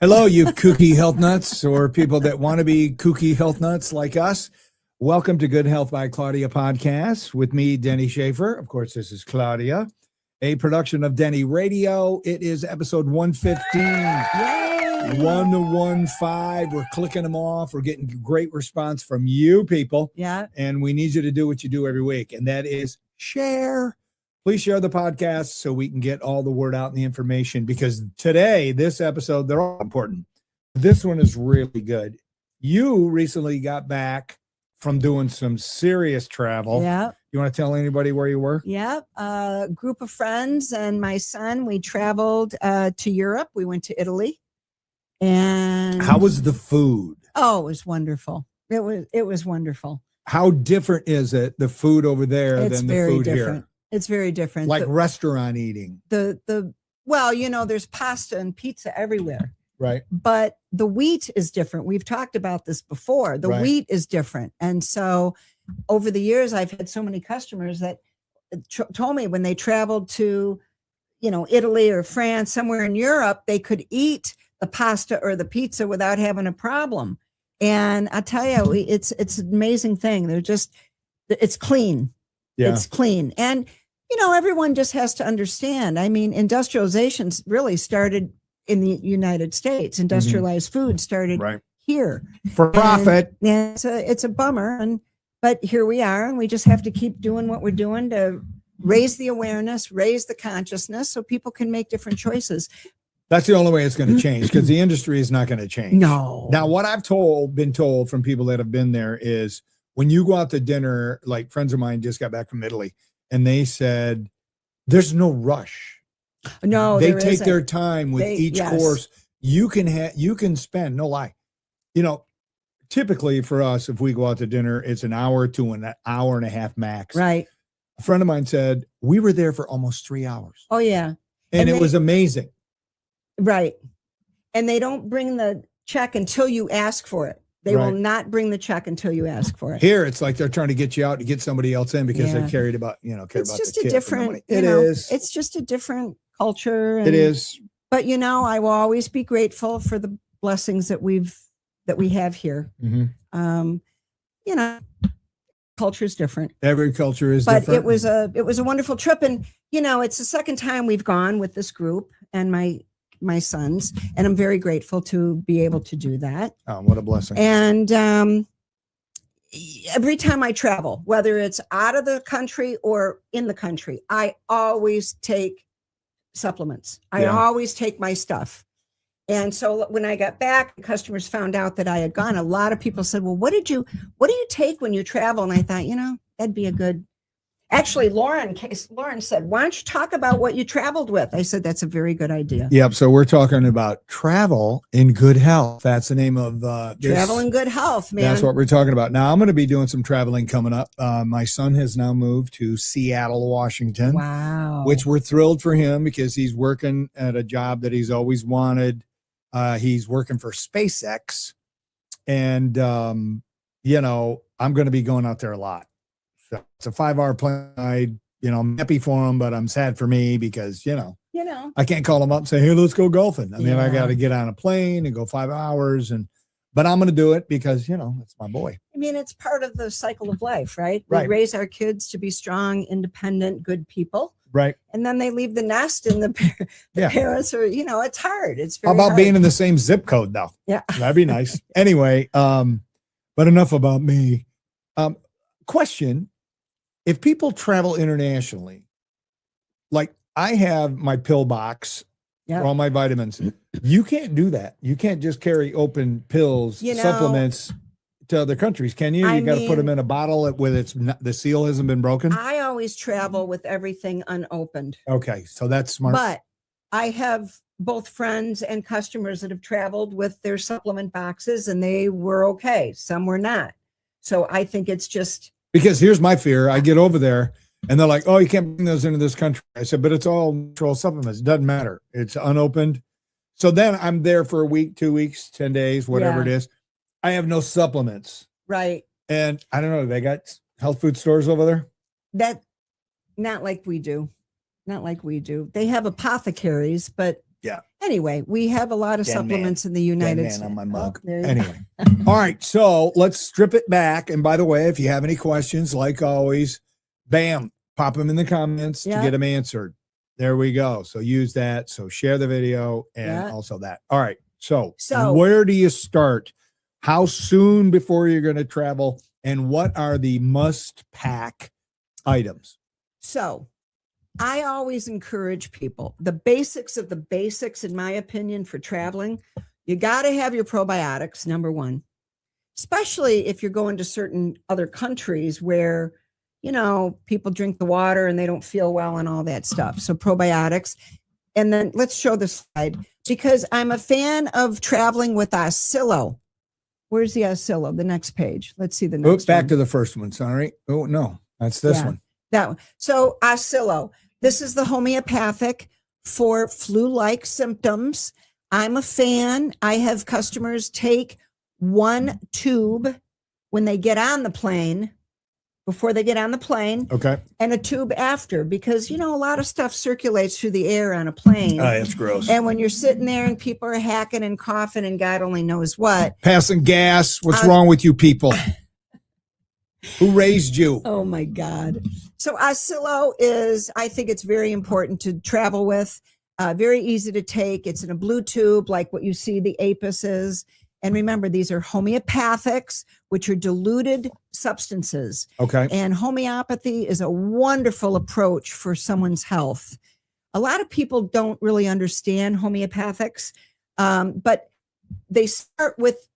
Hello, you kooky health nuts or people that want to be kooky health nuts like us. Welcome to Good Health by Claudia podcast with me, Denny Schaefer. Of course, this is Claudia, a production of Denny Radio. It is episode 115. Yay! 115. We're clicking them off. We're getting great response from you people. Yeah. And we need you to do what you do every week, and that is share. Please share the podcast so we can get all the word out and the information, because today, this episode, they're all important. This one is really good. You recently got back from doing some serious travel. Yeah. You want to tell anybody where you were? Yeah. A group of friends and my son, we traveled to Europe. We went to Italy. And how was the food? Oh, it was wonderful. It was wonderful. How different is it, the food over there, than the food different. here? It's very different. Like restaurant eating. Well, there's pasta and pizza everywhere. Right. But the wheat is different. We've talked about this before. The wheat is different. And so over the years, I've had so many customers that told me when they traveled to, Italy or France, somewhere in Europe, they could eat the pasta or the pizza without having a problem. And I tell you, it's an amazing thing. It's clean. Yeah. It's clean. And, everyone just has to understand. I mean, industrialization really started in the United States. Industrialized food started here. For profit. And it's a bummer. But here we are, and we just have to keep doing what we're doing to raise the awareness, raise the consciousness so people can make different choices. That's the only way it's going to change, because the industry is not going to change. No. Now, what I've been told from people that have been there is when you go out to dinner, like friends of mine just got back from Italy, and they said there's no rush. No, they take their time with each course. You can spend, no lie. Typically for us, if we go out to dinner, it's an hour to an hour and a half max. Right. A friend of mine said we were there for almost 3 hours. Oh, yeah. And it was amazing. Right. And they don't bring the check until you ask for it. They will not bring the check until you ask for it. Here, it's like they're trying to get you out to get somebody else in because they care about it's about just the a different, it's just a different culture. It is. But, I will always be grateful for the blessings that we have here. Mm-hmm. Culture is different. Every culture is different. But it was a wonderful trip. And, it's the second time we've gone with this group and my sons, and I'm very grateful to be able to do that. Oh, what a blessing. And every time I travel, whether it's out of the country or in the country, I always take supplements. I always take my stuff. And so when I got back, the customers found out that I had gone. A lot of people said, well, what do you take when you travel? And I thought, that'd be a good. Actually, Lauren said, why don't you talk about what you traveled with? I said, that's a very good idea. Yep. So we're talking about travel in good health. That's the name of Travel in Good Health, man. That's what we're talking about. Now, I'm going to be doing some traveling coming up. My son has now moved to Seattle, Washington. Wow. Which we're thrilled for him because he's working at a job that he's always wanted. He's working for SpaceX. And, I'm going to be going out there a lot. So it's a 5-hour plane ride. I'm happy for him, but I'm sad for me because, I can't call him up and say, hey, let's go golfing. I mean, I got to get on a plane and go 5 hours. But I'm going to do it because, it's my boy. I mean, it's part of the cycle of life, right? Right. We raise our kids to be strong, independent, good people. Right. And then they leave the nest and the parents are, it's hard. It's very How about hard. being in the same zip code though? Yeah. That'd be nice. Anyway, but enough about me. Question. If people travel internationally, like I have my pill box for all my vitamins, you can't do that. You can't just carry open pills, supplements to other countries, can you? You got to put them in a bottle with the seal hasn't been broken. I always travel with everything unopened. Okay, so that's smart. But I have both friends and customers that have traveled with their supplement boxes and they were okay. Some were not. So I think it's just. Because here's my fear. I get over there and they're like, oh, you can't bring those into this country. I said, but it's all natural supplements. It doesn't matter. It's unopened. So then I'm there for a week, 2 weeks, 10 days, whatever it is. I have no supplements. Right. And I don't know. They got health food stores over there? Not like we do. They have apothecaries, but Yeah. Anyway, we have a lot of Dead supplements in the Dead United man States. on my mug. Oh, there you go. Anyway. All right. So let's strip it back. And by the way, if you have any questions, like always, bam, pop them in the comments to get them answered. There we go. So use that. So share the video and also that. All right. So where do you start? How soon before you're going to travel? And what are the must pack items? So I always encourage people, the basics of the basics, in my opinion, for traveling. You got to have your probiotics, number one, especially if you're going to certain other countries where, you know, people drink the water and they don't feel well and all that stuff. So probiotics. And then let's show the slide, because I'm a fan of traveling with Oscillo. Where's the Oscillo? The next page. Let's see the next back one. to the first one. Sorry. Oh, no, that's this one. That one. So Oscillo. This is the homeopathic for flu-like symptoms. I'm a fan. I have customers take one tube when they get on the plane, before they get on the plane, and a tube after, because, you know, a lot of stuff circulates through the air on a plane. Oh, it's gross. And when you're sitting there and people are hacking and coughing and God only knows what. Passing gas. What's wrong with you people? Who raised you? Oh my God. So Oscillo is, I think it's very important to travel with, very easy to take. It's in a blue tube, like what you see the Apis is. And remember, these are homeopathics, which are diluted substances. Okay. And homeopathy is a wonderful approach for someone's health. A lot of people don't really understand homeopathics, but they start with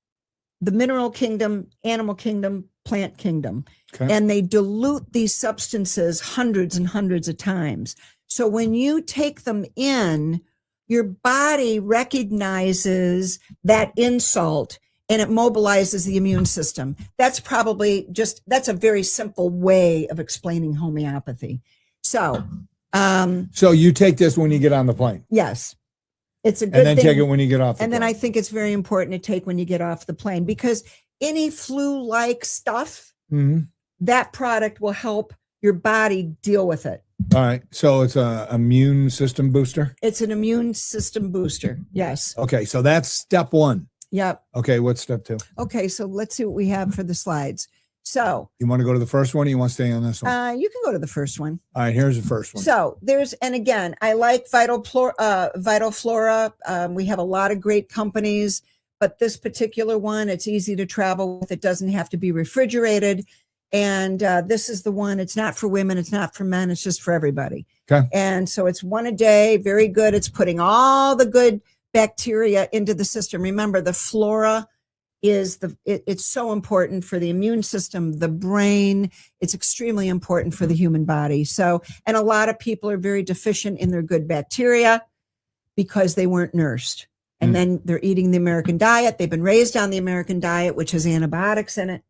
the mineral kingdom, animal kingdom, plant kingdom, and they dilute these substances hundreds and hundreds of times. So when you take them in, your body recognizes that insult and it mobilizes the immune system. That's probably that's a very simple way of explaining homeopathy. So, so you take this when you get on the plane? Yes. It's a good thing. And then thing. Take it when you get off the plane. And then I think it's very important to take when you get off the plane, because any flu-like stuff, that product will help your body deal with it. All right. So it's an immune system booster? It's an immune system booster. Yes. Okay. So that's step one. Yep. Okay. What's step two? Okay. So let's see what we have for the slides. So you want to go to the first one, or you want to stay on this one? You can go to the first one. All right. Here's the first one. So and again, I like Vital Flora. We have a lot of great companies, but this particular one, it's easy to travel with. It doesn't have to be refrigerated. And this is the one. It's not for women. It's not for men. It's just for everybody. Okay. And so it's one a day. Very good. It's putting all the good bacteria into the system. Remember, the flora is it's so important for the immune system, the brain. It's extremely important for the human body. So, and a lot of people are very deficient in their good bacteria because they weren't nursed. And then they're eating the American diet. They've been raised on the American diet, which has antibiotics in it.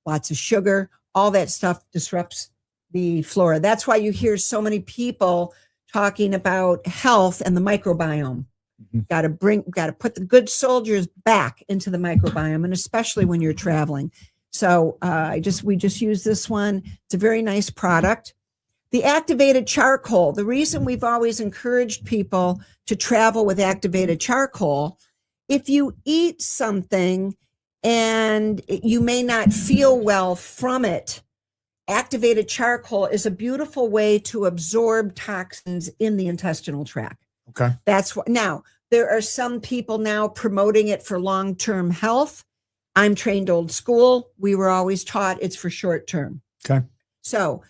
Lots of sugar, all that stuff disrupts the flora. That's why you hear so many people talking about health and the microbiome. Got to put the good soldiers back into the microbiome, and especially when you're traveling. So we just use this one. It's a very nice product. The activated charcoal. The reason we've always encouraged people to travel with activated charcoal, if you eat something and you may not feel well from it, activated charcoal is a beautiful way to absorb toxins in the intestinal tract. Okay. That's what. Now, there are some people now promoting it for long-term health. I'm trained old school. We were always taught it's for short-term. Okay. So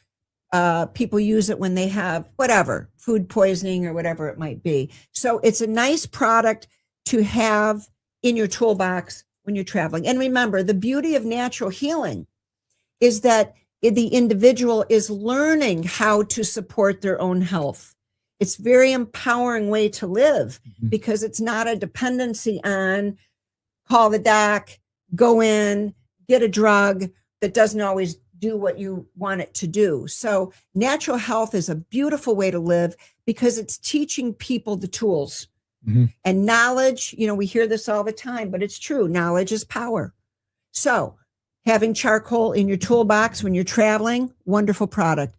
people use it when they have whatever, food poisoning or whatever it might be. So it's a nice product to have in your toolbox when you're traveling. And remember, the beauty of natural healing is that the individual is learning how to support their own health. It's a very empowering way to live because it's not a dependency on call the doc, go in, get a drug that doesn't always do what you want it to do. So natural health is a beautiful way to live because it's teaching people the tools. And knowledge, you know, we hear this all the time, but it's true. Knowledge is power. So having charcoal in your toolbox when you're traveling, wonderful product.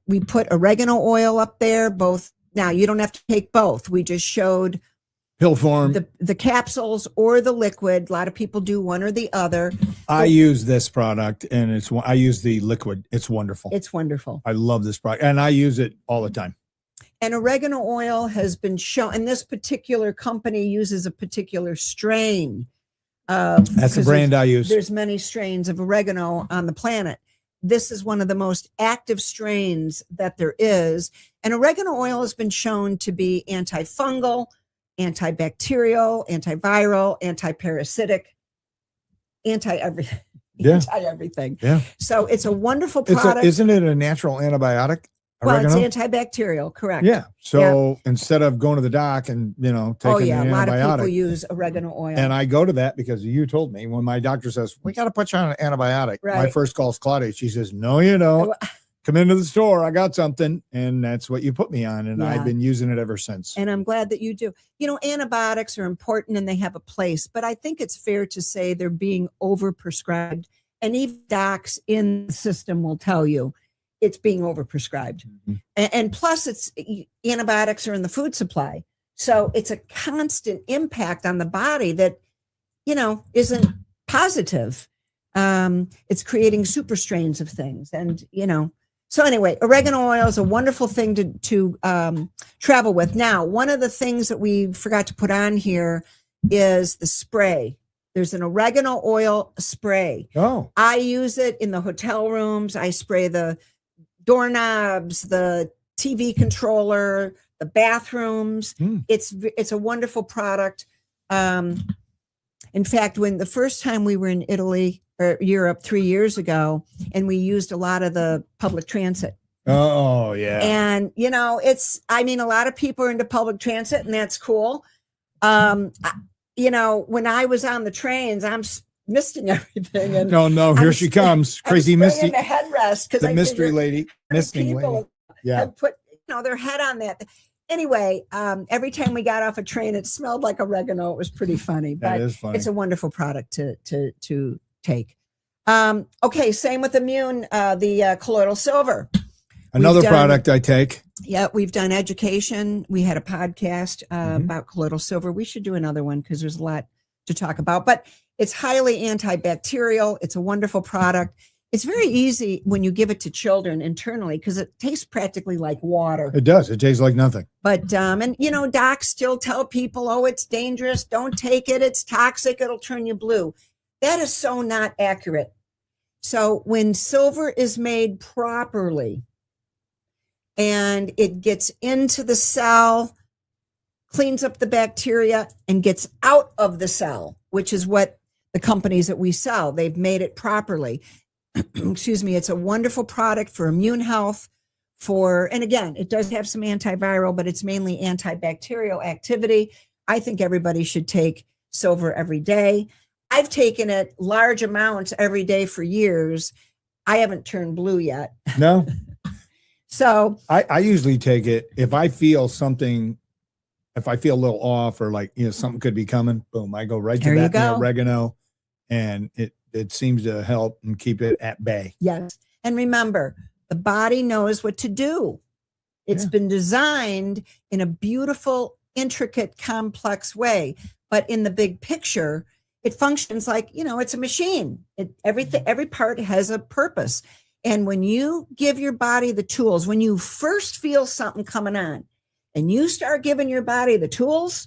We put oregano oil up there, both Now you don't have to take both. We just showed Pill form. the capsules or the liquid. A lot of people do one or the other. I use this product, and I use the liquid. It's wonderful. It's wonderful. I love this product, and I use it all the time. And oregano oil has been shown, and this particular company uses a particular strain. That's the brand I use. There's many strains of oregano on the planet. This is one of the most active strains that there is. And oregano oil has been shown to be antifungal, antibacterial, antiviral, antiparasitic, anti-everything. Yeah. Anti-everything. Yeah. So it's a wonderful product. Isn't it a natural antibiotic? Well, Oregano? it's antibacterial, correct. Yeah. So instead of going to the doc and, taking a an lot of people antibiotic, use oregano oil. and I go to that because you told me when my doctor says, we got to put you on an antibiotic. Right. My first call is Claudia. She says, no, you don't. Come into the store. I got something. And that's what you put me on. And I've been using it ever since. And I'm glad that you do. Antibiotics are important and they have a place, but I think it's fair to say they're being overprescribed. And even docs in the system will tell you it's being overprescribed. Mm-hmm. And plus antibiotics are in the food supply. So it's a constant impact on the body that, isn't positive. It's creating super strains of things. And, so anyway, oregano oil is a wonderful thing to travel with. Now, one of the things that we forgot to put on here is the spray. There's an oregano oil spray. Oh, I use it in the hotel rooms. I spray the doorknobs, the TV controller, the bathrooms. It's a wonderful product. In fact, when the first time we were in Italy or Europe 3 years ago, and we used a lot of the public transit. Oh, yeah. And, a lot of people are into public transit, and that's cool. When I was on the trains, I'm misting everything. And no, here she comes. Crazy Misty. The headrest. The mystery lady. Misting lady. Yeah. Had put, their head on that. Anyway, every time we got off a train, it smelled like oregano. It was pretty funny. But that is funny. It's a wonderful product to take. Okay, same with Immune, the colloidal silver. Another product I take. Yeah, we've done education. We had a podcast about colloidal silver. We should do another one because there's a lot to talk about. But it's highly antibacterial. It's a wonderful product. It's very easy when you give it to children internally because it tastes practically like water. It does. It tastes like nothing. But, docs still tell people, oh, it's dangerous. Don't take it. It's toxic. It'll turn you blue. That is so not accurate. So when silver is made properly and it gets into the cell, cleans up the bacteria and gets out of the cell, which is what the companies that we sell, they've made it properly. Excuse me. It's a wonderful product for immune health and again, it does have some antiviral, but it's mainly antibacterial activity. I think everybody should take silver every day. I've taken it large amounts every day for years. I haven't turned blue yet. No. So I usually take it if I feel something, if I feel a little off or like, something could be coming, boom, I go right to that oregano, and it seems to help and keep it at bay. Yes. And remember, the body knows what to do. It's been designed in a beautiful, intricate, complex way. But in the big picture, it functions like, it's a machine. Every part has a purpose. And when you give your body the tools, when you first feel something coming on and you start giving your body the tools,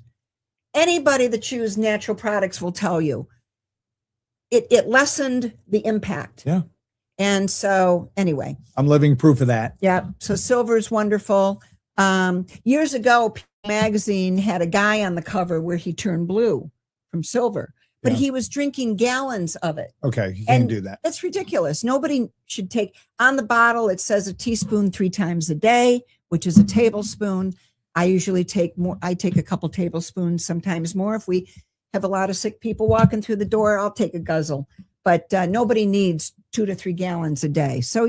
anybody that chooses natural products will tell you it lessened the impact. Yeah. And so anyway, I'm living proof of that. Yeah. So silver is wonderful. Years ago, People magazine had a guy on the cover where he turned blue from silver, but he was drinking gallons of it. Okay. You can't do that. That's ridiculous. Nobody should take on the bottle. It says a teaspoon 3 times a day, which is a tablespoon. I usually take more. I take a couple tablespoons, sometimes more. If we have a lot of sick people walking through the door, I'll take a guzzle, but nobody needs 2 to 3 gallons a day. So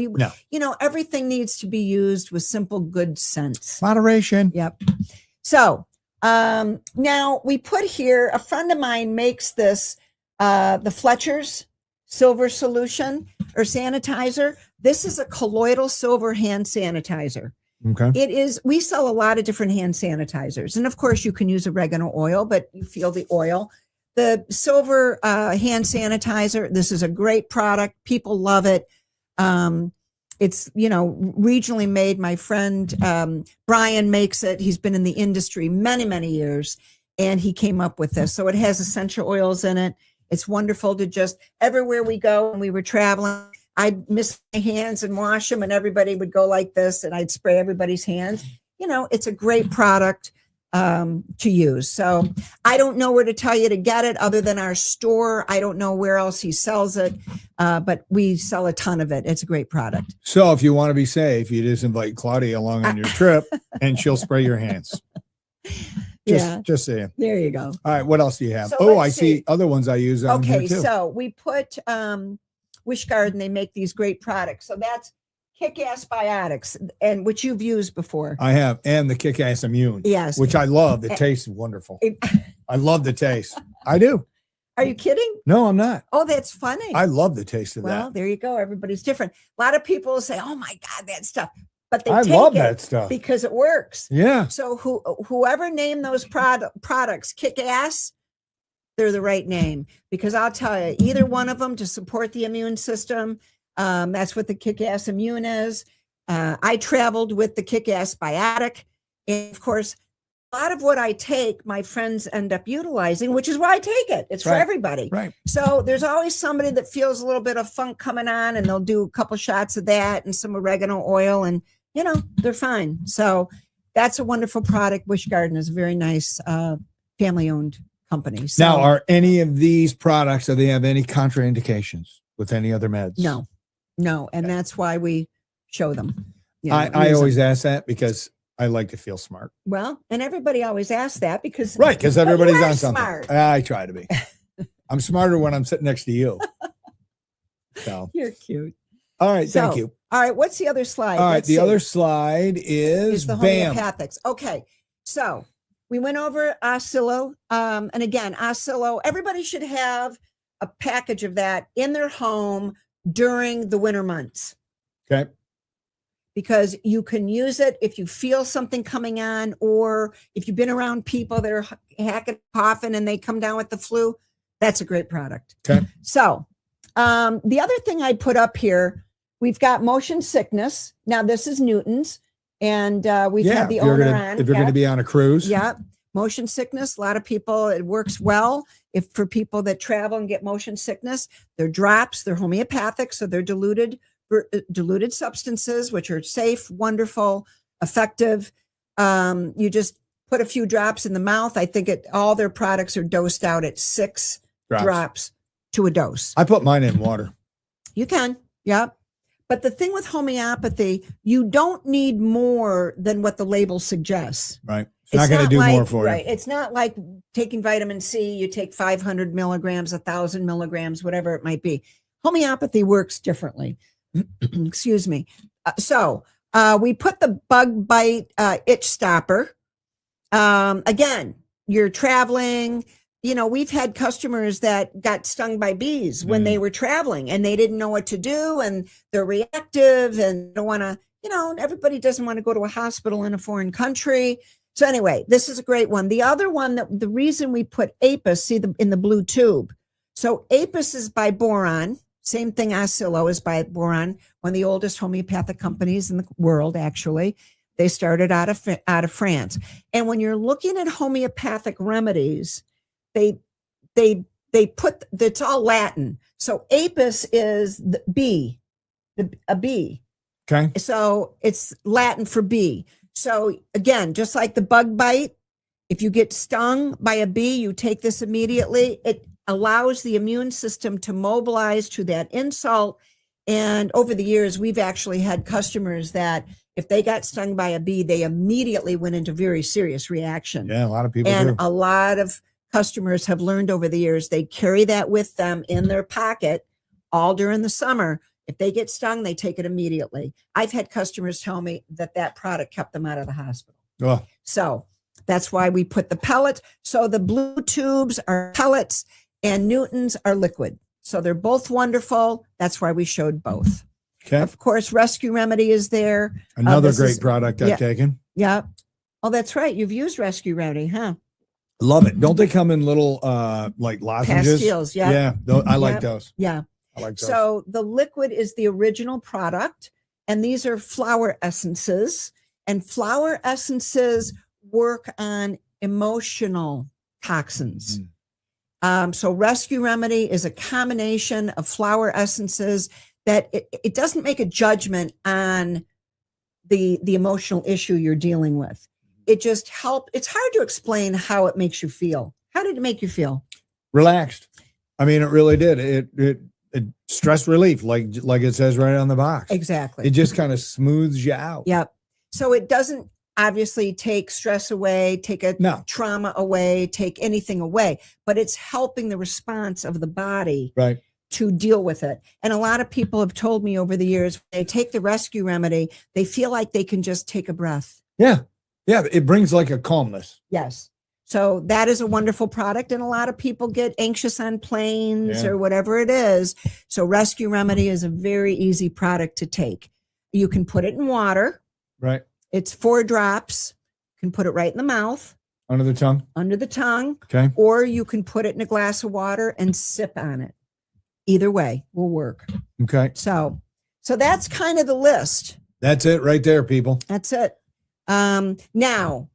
everything needs to be used with simple good sense. Moderation. Yep. So now we put here, a friend of mine makes this, the Fletcher's silver solution or sanitizer. This is a colloidal silver hand sanitizer. Okay. It is, we sell a lot of different hand sanitizers. And of course, you can use oregano oil, but you feel the oil. The silver hand sanitizer, this is a great product. People love it. It's, regionally made. My friend Brian makes it. He's been in the industry many, many years, and he came up with this. So it has essential oils in it. It's wonderful to just, everywhere we go, when we were traveling, I'd miss my hands and wash them, and everybody would go like this, and I'd spray everybody's hands. It's a great product to use. So I don't know where to tell you to get it other than our store. I don't know where else he sells it, but we sell a ton of it. It's a great product. So if you want to be safe, you just invite Claudia along on your trip, and she'll spray your hands. Just saying. There you go. All right. What else do you have? So I see other ones I use on here too. So we put Wish Garden. They make these great products. So that's Kick-Ass Biotics, and which you've used before. I have, and the Kick-Ass Immune. Yes, which I love. The taste is wonderful. I love the taste. I do. Are you kidding? No, I'm not. Oh, that's funny. I love the taste of that. Well, there you go. Everybody's different. A lot of people say, "Oh my God, that stuff," but I love that stuff because it works. Yeah. So whoever named those products, Kick-Ass, they're the right name, because I'll tell you, either one of them to support the immune system. That's what the Kick-Ass Immune is. I traveled with the Kick-Ass Biotic. And of course, a lot of what I take, my friends end up utilizing, which is why I take it. It's for everybody. Right. So there's always somebody that feels a little bit of funk coming on, and they'll do a couple shots of that and some oregano oil, and, they're fine. So that's a wonderful product. Wish Garden is a very nice family-owned company. So, now, are any of these products, do they have any contraindications with any other meds? No. And that's why we show them. I always ask that because I like to feel smart. Well, and everybody always asks that because everybody's on something. Smart. I try to be. I'm smarter when I'm sitting next to you. So you're cute. All right, thank you. All right, what's the other slide? All right, the other slide is the homeopathics. Okay, so we went over Oscillo, and again, Oscillo. Everybody should have a package of that in their home during the winter months. Okay. Because you can use it if you feel something coming on, or if you've been around people that are hacking, coughing, and they come down with the flu. That's a great product. Okay. So the other thing I put up here, we've got motion sickness. Now this is Newton's, and we've had the owner on. If you're going to be on a cruise. Yeah. Motion sickness. A lot of people, it works well. If for people that travel and get motion sickness, they're drops, they're homeopathic. So they're diluted substances, which are safe, wonderful, effective. You just put a few drops in the mouth. I think all their products are dosed out at 6 drops to a dose. I put mine in water. You can. Yep. But the thing with homeopathy, you don't need more than what the label suggests. Right. It's not going to do more for you. It's not like taking vitamin C. You take 500 milligrams, 1,000 milligrams, whatever it might be. Homeopathy works differently. Excuse me. So we put the bug bite itch stopper. Again, you're traveling. We've had customers that got stung by bees when they were traveling, and they didn't know what to do, and they're reactive and don't want to, everybody doesn't want to go to a hospital in a foreign country. So anyway, this is a great one. The other one, that the reason we put Apis, in the blue tube. So Apis is by Boron. Same thing, Oscillo is by Boron, one of the oldest homeopathic companies in the world, actually. They started out of France. And when you're looking at homeopathic remedies, they put, it's all Latin. So Apis is the bee, a bee. Okay. So it's Latin for bee. So again, just like the bug bite, if you get stung by a bee, you take this immediately. It allows the immune system to mobilize to that insult. And over the years, we've actually had customers that if they got stung by a bee, they immediately went into very serious reaction. Yeah, a lot of people do. And a lot of customers have learned over the years, they carry that with them in their pocket all during the summer. If they get stung, they take it immediately. I've had customers tell me that product kept them out of the hospital. Oh. So that's why we put the pellet. So the blue tubes are pellets and Newton's are liquid. So they're both wonderful. That's why we showed both. Okay. Of course, Rescue Remedy is there. Another this great is- product I've yeah. taken. Yeah. Oh, that's right. You've used Rescue Remedy, huh? Love it. Don't they come in little like lozenges? Pastilles. Yeah. Yeah. I like Yep. those. Yeah. I like those. So the liquid is the original product, and these are flower essences. And flower essences work on emotional toxins. So Rescue Remedy is a combination of flower essences that it doesn't make a judgment on the emotional issue you're dealing with. It just it's hard to explain how it makes you feel. How did it make you feel? Relaxed. I mean, it really did. It stress relief, like it says right on the box. Exactly. It just kind of smooths you out. Yep. So it doesn't obviously take stress away, take a trauma away, take anything away, but it's helping the response of the body right to deal with it. And a lot of people have told me over the years, when they take the Rescue Remedy, they feel like they can just take a breath. Yeah. Yeah. It brings like a calmness. Yes. So that is a wonderful product. And a lot of people get anxious on planes or whatever it is. So Rescue Remedy is a very easy product to take. You can put it in water. Right. It's 4 drops. You can put it right in the mouth. Under the tongue. Under the tongue. Okay. Or you can put it in a glass of water and sip on it. Either way will work. Okay. So that's kind of the list. That's it right there, people. That's it. Now,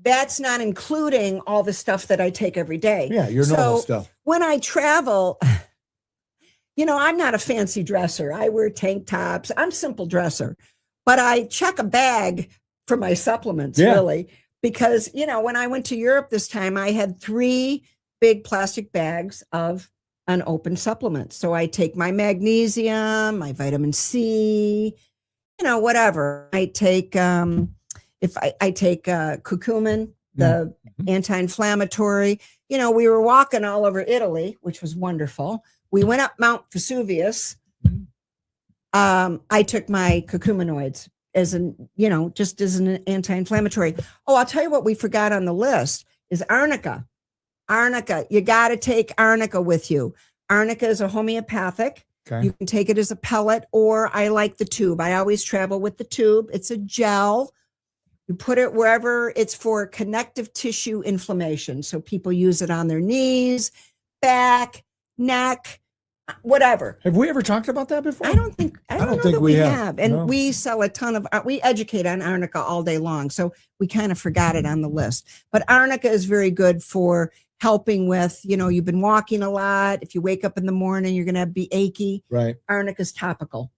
that's not including all the stuff that I take every day. Yeah, your normal stuff. When I travel, I'm not a fancy dresser. I wear tank tops. I'm a simple dresser. But I check a bag for my supplements, really, because, when I went to Europe this time, I had 3 big plastic bags of unopened supplements. So I take my magnesium, my vitamin C, whatever. I take, I take curcumin, the anti-inflammatory. We were walking all over Italy, which was wonderful. We went up Mount Vesuvius. I took my curcuminoids as just as an anti-inflammatory. Oh, I'll tell you what we forgot on the list is Arnica. Arnica, you got to take Arnica with you. Arnica is a homeopathic. Okay. You can take it as a pellet, or I like the tube. I always travel with the tube. It's a gel. You put it wherever. It's for connective tissue inflammation. So people use it on their knees, back, neck, whatever. Have we ever talked about that before? I don't think we have. And we sell a ton of, we educate on Arnica all day long. So we kind of forgot it on the list. But Arnica is very good for helping with, you've been walking a lot. If you wake up in the morning, you're going to be achy. Right. Arnica is topical.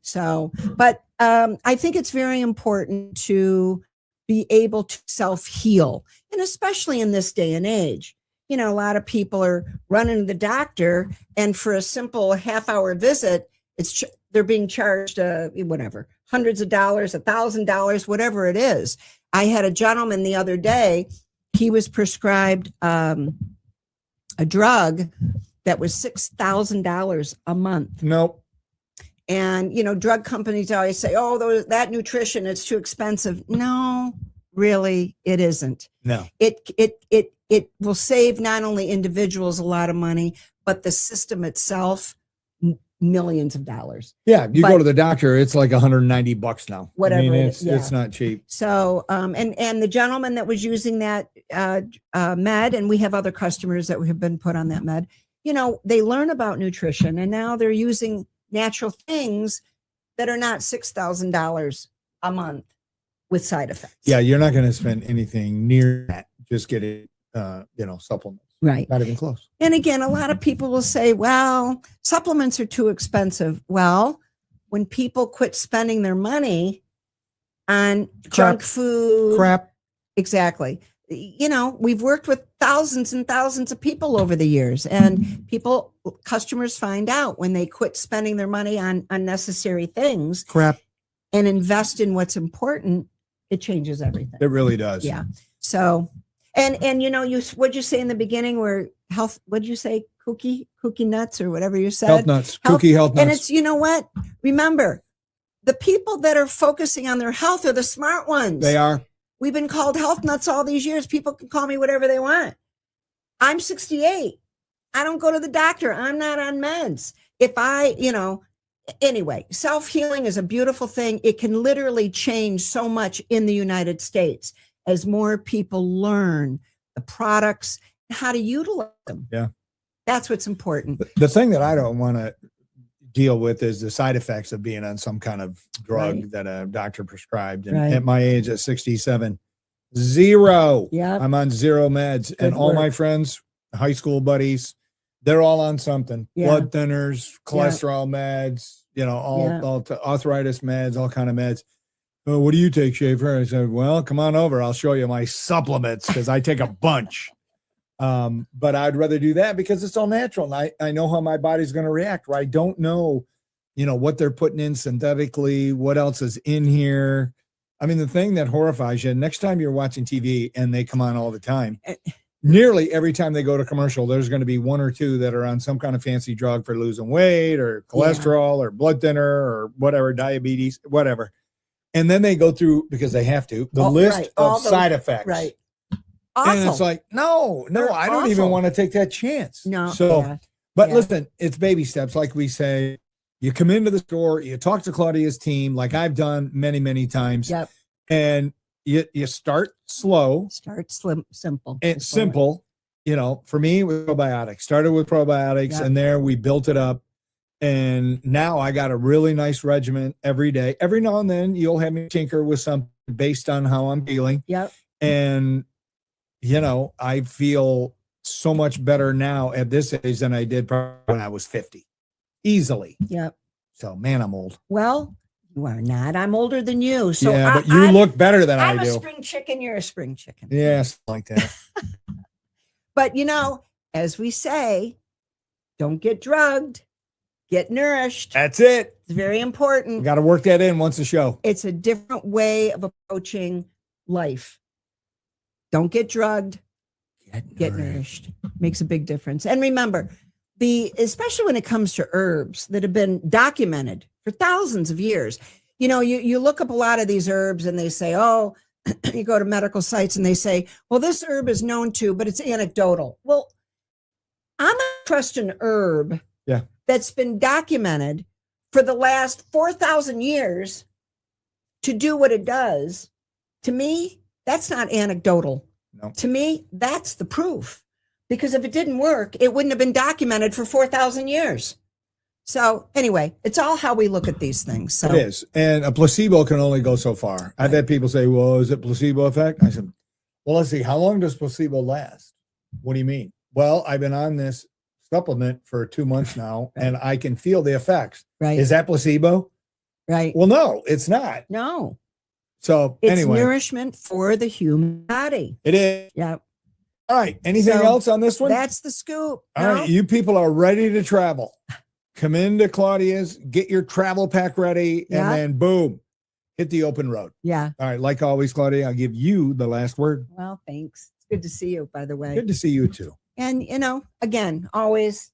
So, but I think it's very important to be able to self-heal. And especially in this day and age, a lot of people are running to the doctor, and for a simple half-hour visit, they're being charged whatever, hundreds of dollars, $1,000, whatever it is. I had a gentleman the other day. He was prescribed a drug that was $6,000 a month. Nope. And drug companies always say, "Oh, that nutrition, it's too expensive." No, really, it isn't. No. It will save not only individuals a lot of money, but the system itself millions of dollars. Yeah, you go to the doctor, it's like $190 now. Whatever. I mean, it's not cheap. So, and the gentleman that was using that med, and we have other customers that have been put on that med. They learn about nutrition, and now they're using natural things that are not $6,000 a month with side effects. Yeah, you're not going to spend anything near that. Just get it, supplements. Right. Not even close. And again, a lot of people will say, well, supplements are too expensive. Well, when people quit spending their money on junk food. Crap. Exactly. We've worked with thousands and thousands of people over the years, and customers find out when they quit spending their money on unnecessary things. Crap. And invest in what's important, it changes everything. It really does. Yeah. So, and what'd you say in the beginning where health, what'd you say? Cookie nuts or whatever you said? Health nuts, cookie health nuts. And it's, what? Remember, the people that are focusing on their health are the smart ones. They are. We've been called health nuts all these years. People can call me whatever they want. I'm 68. I don't go to the doctor. I'm not on meds. If I, anyway, self-healing is a beautiful thing. It can literally change so much in the United States as more people learn the products, how to utilize them. Yeah. That's what's important. The thing that I don't want to deal with is the side effects of being on some kind of drug that a doctor prescribed. And at my age, at 67, zero. Yeah. I'm on zero meds. And all my friends, high school buddies, they're all on something. Blood thinners, cholesterol meds, you know, all arthritis meds, all kind of meds. Oh, what do you take, Schaefer? I said, well, come on over. I'll show you my supplements because I take a bunch. But I'd rather do that because it's all natural. And I know how my body's going to react, where I don't know, you know, what they're putting in synthetically, what else is in here. I mean, the thing that horrifies you, next time you're watching TV and they come on all the time, nearly every time they go to commercial, there's going to be one or two that are on some kind of fancy drug for losing weight or cholesterol or blood thinner or whatever, diabetes, whatever. And then they go through, because they have to, the list of side effects. Right. Awful. And it's like, no, I don't even want to take that chance. No. So, but listen, it's baby steps. Like we say, you come into the store, you talk to Claudia's team, like I've done many, many times. Yep. And you start slow. Start simple. And simple, you know, for me with probiotics, started with probiotics and there we built it up. And now I got a really nice regimen every day. Every now and then you'll have me tinker with something based on how I'm feeling. Yep. And, you know, I feel so much better now at this age than I did when I was 50. Easily. Yep. So, man, I'm old. Well, you are not. I'm older than you. So yeah, but you look better than I do. I'm a spring chicken. You're a spring chicken. Yes, like that. But, you know, as we say, don't get drugged. Get nourished. That's it. It's very important. Got to work that in once a show. It's a different way of approaching life. Don't get drugged. Get nourished. Makes a big difference. And remember, especially when it comes to herbs that have been documented for thousands of years. You know, you look up a lot of these herbs and they say, oh, you go to medical sites and they say, well, this herb is known to, but it's anecdotal. Well, I'm going to trust an herb that's been documented for the last 4,000 years to do what it does. To me, that's not anecdotal. No. To me, that's the proof. Because if it didn't work, it wouldn't have been documented for 4,000 years. So anyway, it's all how we look at these things. So it is. And a placebo can only go so far. I've had people say, well, is it placebo effect? I said, well, let's see. How long does placebo last? What do you mean? Well, I've been on this supplement for 2 months now, and I can feel the effects. Right. Is that placebo? Right. Well, no, it's not. No. So it's anyway, nourishment for the human body. It is. Yeah. All right. Anything else on this one? That's the scoop. All right. You people are ready to travel. Come into Claudia's, get your travel pack ready, and then boom, hit the open road. Yeah. All right. Like always, Claudia, I'll give you the last word. Well, thanks. It's good to see you, by the way. Good to see you too. And, you know, again, always,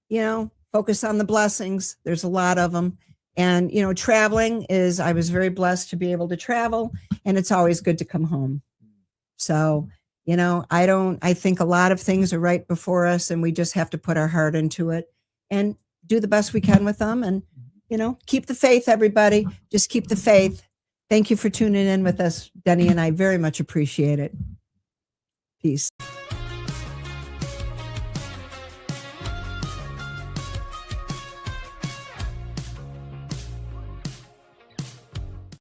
you know, focus on the blessings. There's a lot of them. And, you know, I was very blessed to be able to travel, and it's always good to come home. So, you know, I think a lot of things are right before us, and we just have to put our heart into it and do the best we can with them. And, you know, keep the faith, everybody. Just keep the faith. Thank you for tuning in with us, Denny and I very much appreciate it. Peace.